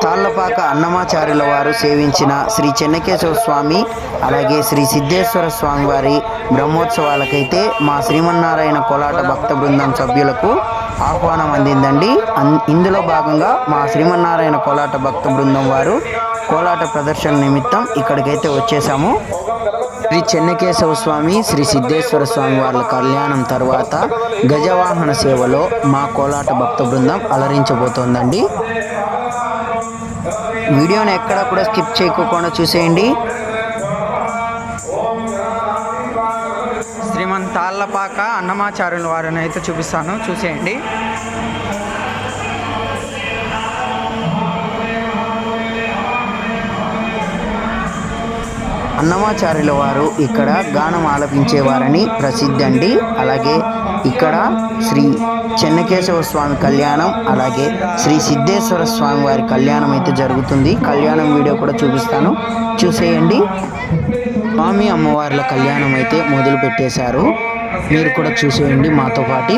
తాళ్లపాక అన్నమాచార్యుల వారు సేవించిన శ్రీ చెన్నకేశవ స్వామి అలాగే శ్రీ సిద్ధేశ్వర స్వామి వారి బ్రహ్మోత్సవాలకైతే మా శ్రీమన్నారాయణ కోలాట భక్త బృందం సభ్యులకు ఆహ్వానం అందిందండి. ఇందులో భాగంగా మా శ్రీమన్నారాయణ కోలాట భక్త బృందం వారు కోలాట ప్రదర్శన నిమిత్తం ఇక్కడికైతే వచ్చేసాము. శ్రీ చెన్నకేశవ స్వామి శ్రీ సిద్ధేశ్వర స్వామి వాళ్ళ కళ్యాణం తర్వాత గజవాహన సేవలో మా కోలాట భక్త బృందం అలరించబోతోందండి. వీడియోని ఎక్కడా కూడా స్కిప్ చేయకుండా చూసేయండి. శ్రీమంత్ తాళ్లపాక అన్నమాచార్యుల వారిని అయితే చూపిస్తాను, చూసేయండి. అన్నమాచార్యుల వారు ఇక్కడ గానం ఆలపించేవారని ప్రసిద్ధి అండి. అలాగే ఇక్కడ శ్రీ చెన్నకేశవ స్వామి కళ్యాణం అలాగే శ్రీ సిద్ధేశ్వర స్వామి వారి కళ్యాణం అయితే జరుగుతుంది. కళ్యాణం వీడియో కూడా చూపిస్తాను, చూసేయండి. స్వామి అమ్మవార్ల కళ్యాణం అయితే మొదలు పెట్టేశారు, మీరు కూడా చూసేయండి మాతో పాటు.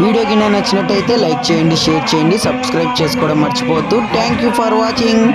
వీడియో కింద నచ్చినట్టయితే లైక్ చేయండి, షేర్ చేయండి, సబ్స్క్రైబ్ చేసుకోవడం మర్చిపోవద్దు. Thank you for watching.